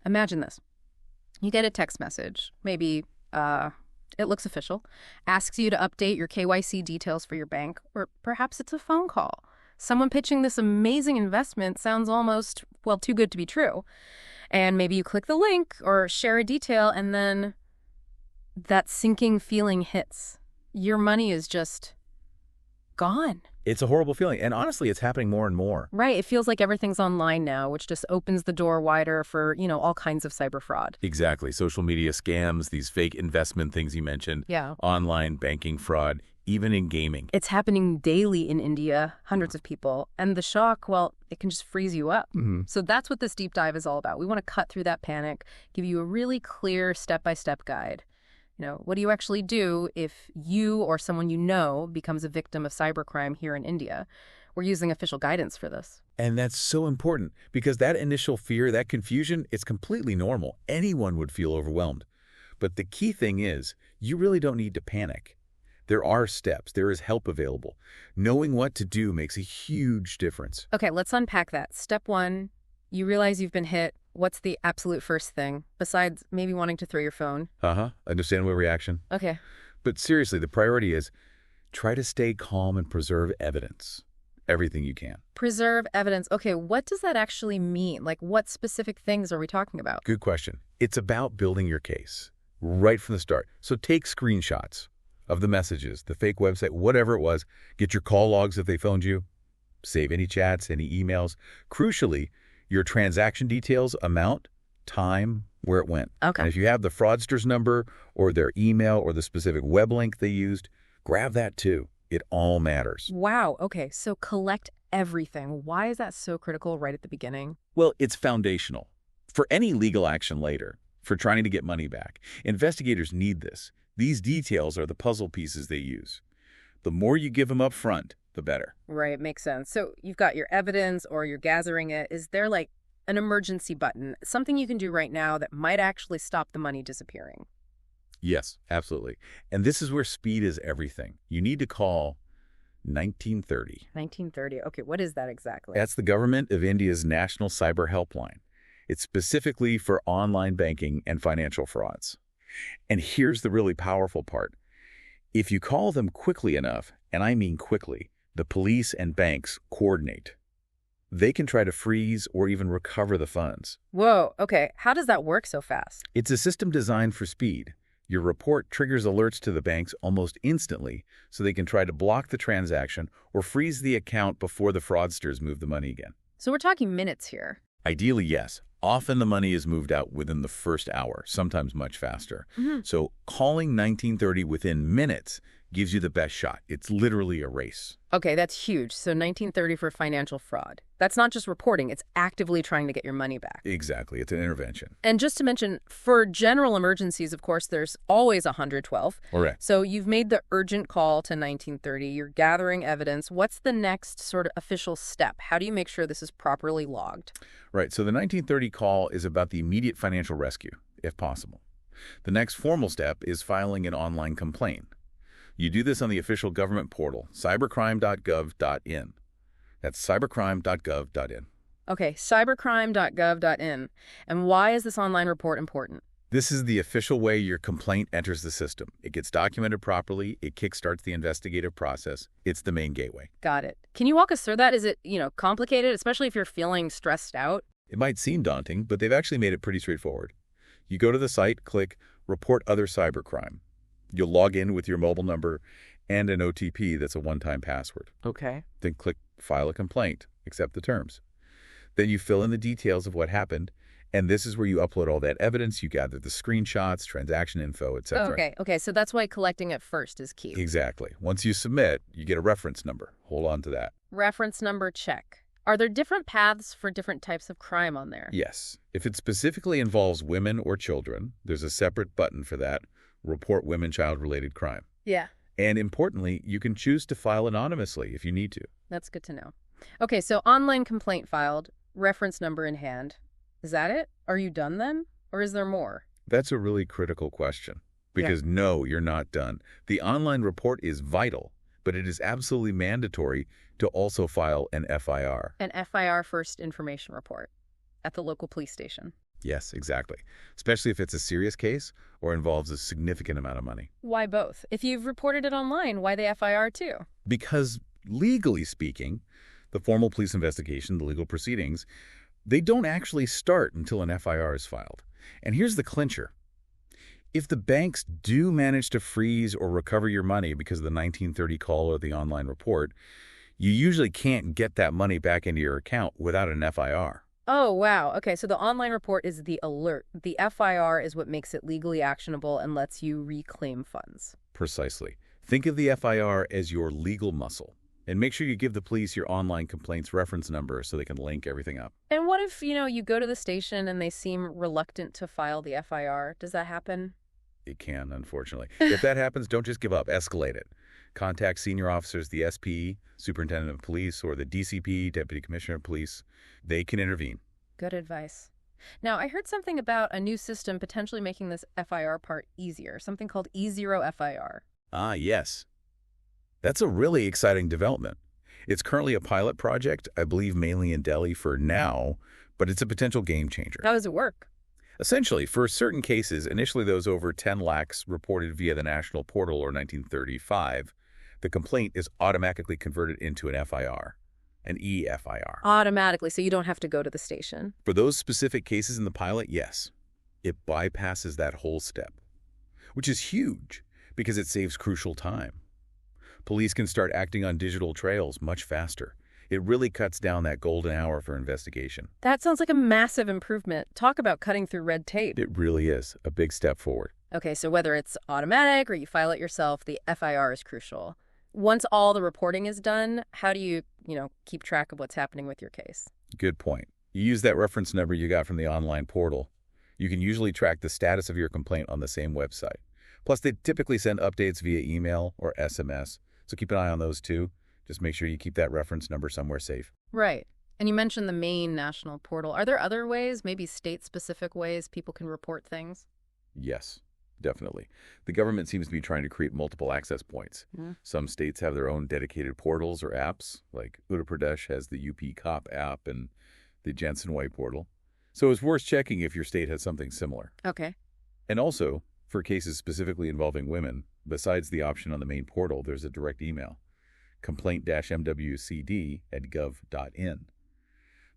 Imagine this. You get a text message, maybe it looks official, asks you to update your KYC details for your bank, or perhaps it's a phone call. Someone pitching this amazing investment sounds almost, well, too good to be true. And maybe you click the link or share a detail, and then that sinking feeling hits. Your money is just gone. It's a horrible feeling. And honestly, it's happening more and more. Right. It feels like everything's online now, which just opens the door wider for, all kinds of cyber fraud. Exactly. Social media scams, these fake investment things you mentioned. Yeah. Online banking fraud, even in gaming. It's happening daily in India, hundreds of people. And the shock, well, it can just freeze you up. So that's what this deep dive is all about. We want to cut through that panic, give you a really clear step-by-step guide. What do you actually do if you or someone you know becomes a victim of cybercrime here in India? We're using official guidance for this. And that's so important because that initial fear, that confusion, it's completely normal. Anyone would feel overwhelmed. But the key thing is, you really don't need to panic. There are steps. There is help available. Knowing what to do makes a huge difference. Okay, let's unpack that. Step 1, you realize you've been hit. What's the absolute first thing, besides maybe wanting to throw your phone? Understandable reaction. Okay. But seriously, the priority is try to stay calm and preserve evidence. Everything you can. Preserve evidence. Okay, what does that actually mean? Like, what specific things are we talking about? Good question. It's about building your case right from the start. So take screenshots of the messages, the fake website, whatever it was. Get your call logs if they phoned you. Save any chats, any emails. Crucially, your transaction details, amount, time, where it went. Okay. And if you have the fraudster's number or their email or the specific web link they used, grab that too. It all matters. Wow. Okay. So collect everything. Why is that so critical right at the beginning? Well, it's foundational. For any legal action later, for trying to get money back, investigators need this. These details are the puzzle pieces they use. The more you give them up front, the better. Right. Makes sense. So you've got your evidence or you're gathering it. Is there like an emergency button, something you can do right now that might actually stop the money disappearing? Yes, absolutely. And this is where speed is everything. You need to call 1930. 1930. Okay, what is that exactly? That's the government of India's National Cyber Helpline. It's specifically for online banking and financial frauds. And here's the really powerful part. If you call them quickly enough, and I mean quickly, the police and banks coordinate. They can try to freeze or even recover the funds. Whoa, okay. How does that work so fast? It's a system designed for speed. Your report triggers alerts to the banks almost instantly so they can try to block the transaction or freeze the account before the fraudsters move the money again. So we're talking minutes here. Ideally, yes. Often the money is moved out within the first hour, sometimes much faster. So calling 1930 within minutes gives you the best shot. It's literally a race. Okay, that's huge. So 1930 for financial fraud. That's not just reporting. It's actively trying to get your money back. Exactly. It's an intervention. And just to mention, for general emergencies, of course, there's always 112. Correct. So you've made the urgent call to 1930. You're gathering evidence. What's the next sort of official step? How do you make sure this is properly logged? Right. So the 1930 call is about the immediate financial rescue, if possible. The next formal step is filing an online complaint. You do this on the official government portal, cybercrime.gov.in. That's cybercrime.gov.in. Okay, cybercrime.gov.in. And why is this online report important? This is the official way your complaint enters the system. It gets documented properly. It kickstarts the investigative process. It's the main gateway. Got it. Can you walk us through that? Is it, complicated, especially if you're feeling stressed out? It might seem daunting, but they've actually made it pretty straightforward. You go to the site, click Report Other Cybercrime. You'll log in with your mobile number and an OTP that's a one-time password. Okay. Then click File a Complaint, accept the terms. Then you fill in the details of what happened, and this is where you upload all that evidence. You gather the screenshots, transaction info, etc. Okay, so that's why collecting it first is key. Exactly. Once you submit, you get a reference number. Hold on to that. Reference number, check. Are there different paths for different types of crime on there? Yes. If it specifically involves women or children, there's a separate button for that. Report women-child-related crime. Yeah. And importantly, you can choose to file anonymously if you need to. That's good to know. Okay, so online complaint filed, reference number in hand. Is that it? Are you done then? Or is there more? That's a really critical question. Because no, you're not done. The online report is vital, but it is absolutely mandatory to also file an FIR. An FIR, first information report, at the local police station. Yes, exactly. Especially if it's a serious case or involves a significant amount of money. Why both? If you've reported it online, why the FIR too? Because legally speaking, the formal police investigation, the legal proceedings, they don't actually start until an FIR is filed. And here's the clincher. If the banks do manage to freeze or recover your money because of the 1930 call or the online report, you usually can't get that money back into your account without an FIR. Oh, wow. Okay, so the online report is the alert. The FIR is what makes it legally actionable and lets you reclaim funds. Precisely. Think of the FIR as your legal muscle. And make sure you give the police your online complaints reference number so they can link everything up. And what if, you go to the station and they seem reluctant to file the FIR? Does that happen? It can, unfortunately. If that happens, don't just give up. Escalate it. Contact senior officers, the SP, Superintendent of Police, or the DCP, Deputy Commissioner of Police. They can intervene. Good advice. Now, I heard something about a new system potentially making this FIR part easier, something called E0 FIR. Ah, yes. That's a really exciting development. It's currently a pilot project, I believe mainly in Delhi for now, but it's a potential game changer. How does it work? Essentially, for certain cases, initially those over 10 lakhs reported via the National Portal or 1935, the complaint is automatically converted into an FIR, an EFIR. Automatically, so you don't have to go to the station. For those specific cases in the pilot, yes. It bypasses that whole step, which is huge because it saves crucial time. Police can start acting on digital trails much faster. It really cuts down that golden hour for investigation. That sounds like a massive improvement. Talk about cutting through red tape. It really is a big step forward. Okay, so whether it's automatic or you file it yourself, the FIR is crucial. Once all the reporting is done, how do you, keep track of what's happening with your case? Good point. You use that reference number you got from the online portal. You can usually track the status of your complaint on the same website. Plus, they typically send updates via email or SMS, so keep an eye on those too. Just make sure you keep that reference number somewhere safe. Right. And you mentioned the main national portal. Are there other ways, maybe state-specific ways people can report things? Yes, definitely. The government seems to be trying to create multiple access points. Some states have their own dedicated portals or apps, like Uttar Pradesh has the UP Cop app and the Jensen Way portal. So it's worth checking if your state has something similar. Okay. And also, for cases specifically involving women, besides the option on the main portal, there's a direct email, complaint-mwcd@gov.in.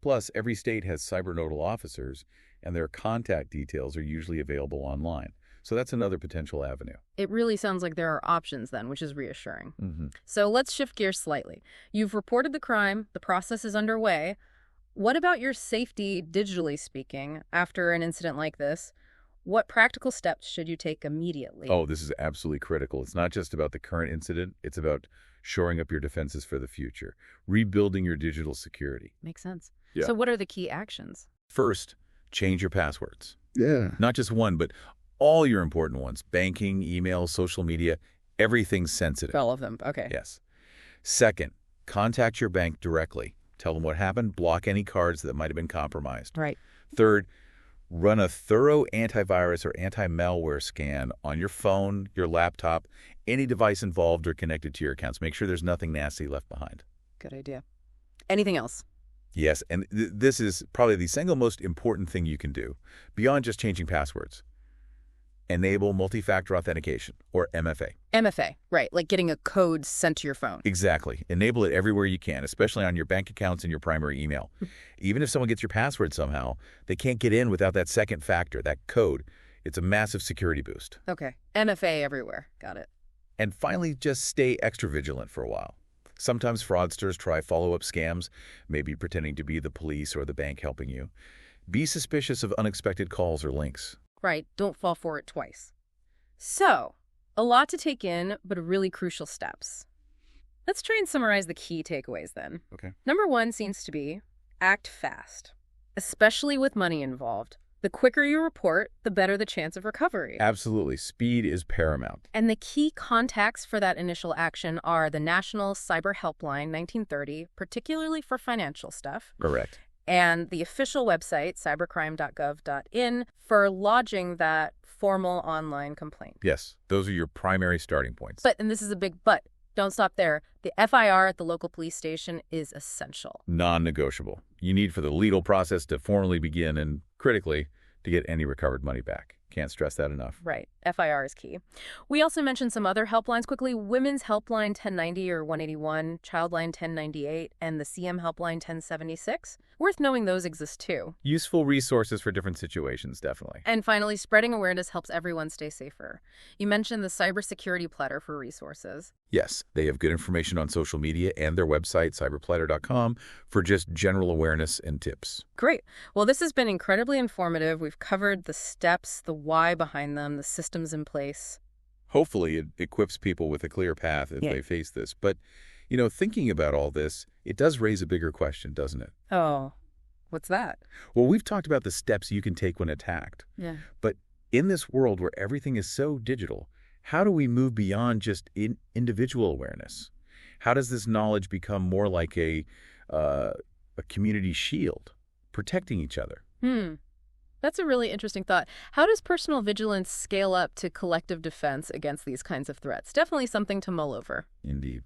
Plus, every state has cyber nodal officers, and their contact details are usually available online. So that's another potential avenue. It really sounds like there are options then, which is reassuring. Mm-hmm. So let's shift gears slightly. You've reported the crime. The process is underway. What about your safety, digitally speaking, after an incident like this? What practical steps should you take immediately? Oh, this is absolutely critical. It's not just about the current incident. It's about shoring up your defenses for the future, rebuilding your digital security. Makes sense. Yeah. So what are the key actions? First, change your passwords. Yeah. Not just one, but all your important ones. Banking, email, social media, everything's sensitive. All of them. Okay. Yes. Second, contact your bank directly. Tell them what happened. Block any cards that might have been compromised. Right. Third, run a thorough antivirus or anti-malware scan on your phone, your laptop, any device involved or connected to your accounts. Make sure there's nothing nasty left behind. Good idea. Anything else? Yes, and this is probably the single most important thing you can do, beyond just changing passwords. Enable multi-factor authentication, or MFA. MFA, right, like getting a code sent to your phone. Exactly. Enable it everywhere you can, especially on your bank accounts and your primary email. Even if someone gets your password somehow, they can't get in without that second factor, that code. It's a massive security boost. Okay, MFA everywhere. Got it. And finally, just stay extra vigilant for a while. Sometimes fraudsters try follow-up scams, maybe pretending to be the police or the bank helping you. Be suspicious of unexpected calls or links. Right, don't fall for it twice. So, a lot to take in, but really crucial steps. Let's try and summarize the key takeaways then. Okay. Number 1 seems to be act fast, especially with money involved. The quicker you report, the better the chance of recovery. Absolutely. Speed is paramount. And the key contacts for that initial action are the National Cyber Helpline 1930, particularly for financial stuff. Correct. And the official website, cybercrime.gov.in, for lodging that formal online complaint. Yes, those are your primary starting points. But, and this is a big but, don't stop there. The FIR at the local police station is essential. Non-negotiable. You need for the legal process to formally begin and, critically, to get any recovered money back. Can't stress that enough. Right. FIR is key. We also mentioned some other helplines quickly. Women's Helpline 1090 or 181, Childline 1098, and the CM Helpline 1076. Worth knowing those exist too. Useful resources for different situations, definitely. And finally, spreading awareness helps everyone stay safer. You mentioned the cybersecurity platter for resources. Yes, they have good information on social media and their website, cyberplatter.com, for just general awareness and tips. Great. Well, this has been incredibly informative. We've covered the steps, the why behind them, the systems in place. Hopefully, it equips people with a clear path if they face this. But, thinking about all this, it does raise a bigger question, doesn't it? Oh, what's that? Well, we've talked about the steps you can take when attacked. Yeah. But in this world where everything is so digital, how do we move beyond just individual awareness? How does this knowledge become more like a community shield, protecting each other? That's a really interesting thought. How does personal vigilance scale up to collective defense against these kinds of threats? Definitely something to mull over. Indeed.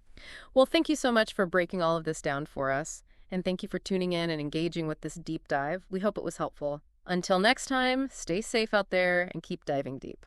Well, thank you so much for breaking all of this down for us. And thank you for tuning in and engaging with this deep dive. We hope it was helpful. Until next time, stay safe out there and keep diving deep.